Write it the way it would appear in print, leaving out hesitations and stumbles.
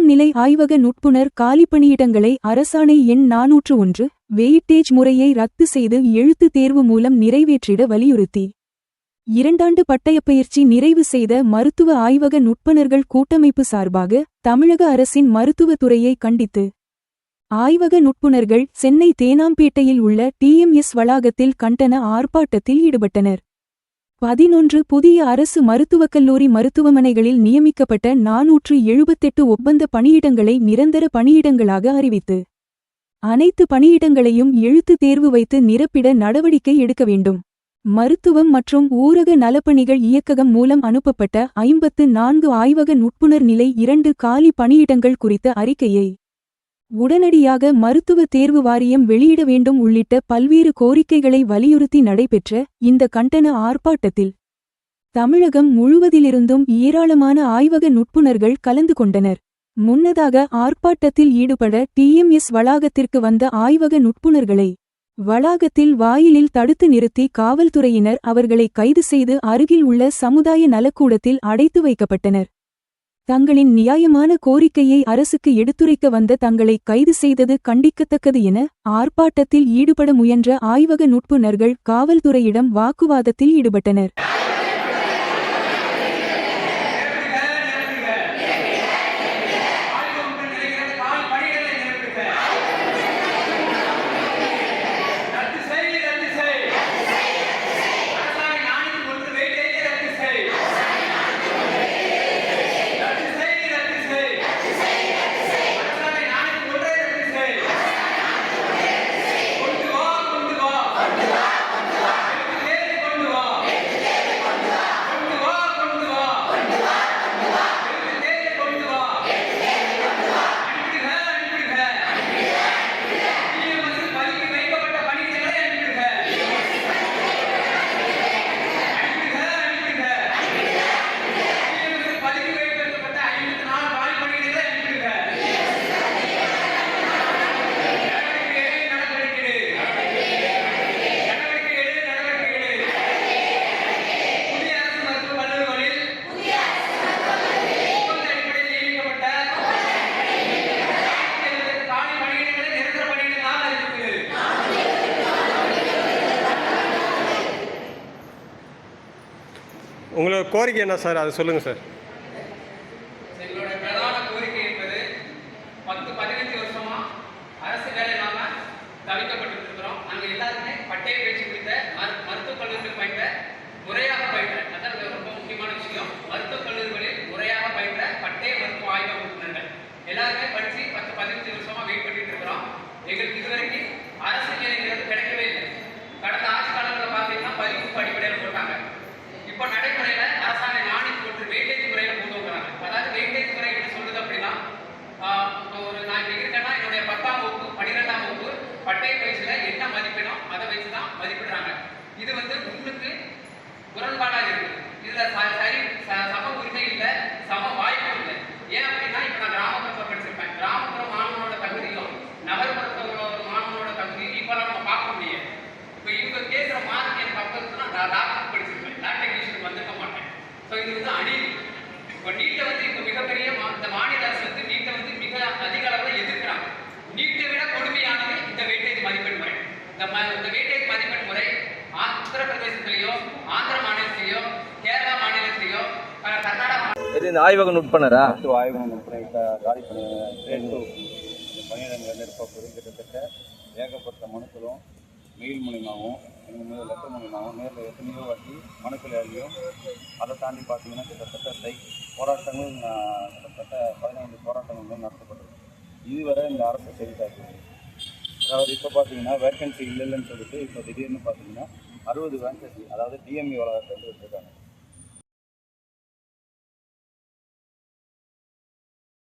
நிலை ஆய்வக நுட்புணர் காலிப்பணியிடங்களை அரசாணை எண் 401 வெயிட்டேஜ் முறையை ரத்து செய்து எழுத்துத் தேர்வு மூலம் நிறைவேற்றிட வலியுறுத்தி 2 ஆண்டு பட்டயப்பயிற்சி நிறைவு செய்த மருத்துவ ஆய்வக நுட்புணர்கள் கூட்டமைப்பு சார்பாக தமிழக அரசின் மருத்துவத் துறையை கண்டித்து ஆய்வக நுட்புணர்கள் சென்னை தேனாம்பேட்டையில் உள்ள டிஎம்எஸ் வளாகத்தில் கண்டன ஆர்ப்பாட்டத்தில் ஈடுபட்டனர். 11 புதிய அரசு மருத்துவக் கல்லூரி மருத்துவமனைகளில் நியமிக்கப்பட்ட 478 ஒப்பந்த பணியிடங்களை நிரந்தர பணியிடங்களாக அறிவித்து அனைத்து பணியிடங்களையும் எழுத்துத் தேர்வு வைத்து நிரப்பிட நடவடிக்கை எடுக்க வேண்டும். மருத்துவம் மற்றும் ஊரக நலப்பணிகள் இயக்ககம் மூலம் அனுப்பப்பட்ட 54 ஆய்வக நுட்புணர் நிலை 2 காலி பணியிடங்கள் குறித்த அறிக்கையை உடனடியாக மருத்துவ தேர்வு வாரியம் வெளியிட வேண்டும் உள்ளிட்ட பல்வேறு கோரிக்கைகளை வலியுறுத்தி நடைபெற்ற இந்த கண்டன ஆர்ப்பாட்டத்தில் தமிழகம் முழுவதிலிருந்தும் ஏராளமான ஆய்வக நுட்புணர்கள் கலந்து கொண்டனர். முன்னதாக ஆர்ப்பாட்டத்தில் ஈடுபட டிஎம்எஸ் வளாகத்திற்கு வந்த ஆய்வக நுட்புணர்களை வளாகத்தில் வாயிலில் தடுத்து நிறுத்தி காவல்துறையினர் அவர்களை கைது செய்து அருகில் உள்ள சமுதாய நலக்கூடத்தில் அடைத்து வைக்கப்பட்டனர். தங்களின் நியாயமான கோரிக்கையை அரசுக்கு எடுத்துரைக்க வந்த தங்களை கைது செய்தது கண்டிக்கத்தக்கது என ஆர்ப்பாட்டத்தில் ஈடுபட முயன்ற ஆய்வக நுட்புணர்கள் காவல்துறையிடம் வாக்குவாதத்தில் ஈடுபட்டனர். உங்களோட கோரிக்கை என்ன சார், அதை சொல்லுங்கள் சார். எங்களோட பிரதான கோரிக்கை என்பது 10-15 வருஷமா அரசு வேலை இல்லாமல் தவிக்கப்பட்டு இருக்கிறோம். நாங்கள் எல்லாருமே பட்டய பயிற்சி குறித்த மருத்துவக் கல்லூரிகள் பயின்ற முறையாக பயின்ற, அதான் ரொம்ப முக்கியமான விஷயம். மருத்துவக் கல்லூரிகளில் முறையாக பயின்ற பட்டய மருத்துவ ஆய்வக உறுப்பினர்கள் எல்லாருமே படித்து 10-15 வருஷமா வெயிட் பண்ணிட்டு இருக்கிறோம். எங்களுக்கு இதுவரைக்கும் அரசு வேலைங்கிறது கிடைக்கவே இல்லை. கடந்த ஆட்சி காலங்களில் பார்த்தீங்கன்னா பரிவு அடிப்படையில் போட்டாங்க. இப்போ நடைமுறையில அரசாணை 401 வெயிட்டேஜ் முறையில கொண்டு வராங்க. அதாவது வெயிட்டேஜ் முறை என்ன சொல்லுது அப்படின்னா, நான் இப்ப இருக்கேன்னா என்னுடைய 10ஆம் வகுப்பு 12ஆம் வகுப்பு பட்டய பயிற்சியில என்ன மதிப்பெனோ அதை வச்சுதான் மதிப்பிடுறாங்க. இது முன்னுக்கு முரண்பாடா இருக்கு. இதுல சம உரிமை இல்லை, சம வாய்ப்பு இல்லை. ஏன் அப்படின்னா இப்ப நான் கிராமப்புறத்தில் படிச்சிருப்பேன். கிராமப்புற மாணவனோட தகுதியும் நகர்ப்புற மாணவனோட தகுதியும் ஈக்குவலா நம்ம பார்க்க முடியாது. இப்போ இவங்க கேட்குற மார்க் எனக்கு அப்போ நான் டாக்டர் படிச்சிருப்பேன், டெக்னீஷியன் வந்திருக்க மாட்டேன். ஸோ இது அநீதி. இப்போ நீட்டை இப்போ மிகப்பெரிய இந்த மாநில அரசு நீட்டை மிக அதிக அளவில் எதிர்க்கிறாங்க. நீட்டை விட கொடுமையானது இந்த வெயிட்டேஜ் மதிப்பெண் முறை. இந்த வெயிட்டேஜ் மதிப்பெண் முறை உத்தரப்பிரதேசத்திலேயோ ஆந்திர மாநிலத்திலேயோ கேரளா மாநிலத்திலேயோ கர்நாடகா இந்த ஆய்வக நுட்பனரா ஆய்வக நுட்பனை காலி பணியிடங்கள் நிரப்பப்போது கிட்டத்தட்ட ஏகப்பட்ட மனுக்களும் மெயில் மூலியமாகவும் லெட்டர் மூலியமாகவும் நேரில் எத்தனையோ வாட்டி மனுக்கள் எழுதியும் அதை தாண்டி பார்த்தீங்கன்னா கிட்டத்தட்ட போராட்டங்கள் கிட்டத்தட்ட 15 போராட்டங்கள் நடத்தப்பட்டது. இதுவரை இந்த அரசு செய்தாச்சு. அதாவது இப்போ பார்த்தீங்கன்னா வேக்கன்சி இல்லைன்னு சொல்லிட்டு இப்போ திடீர்னு பார்த்தீங்கன்னா 60 வேக்கன்சி, அதாவது டிஎம்இ வளாகத்தை வச்சுருக்காங்க.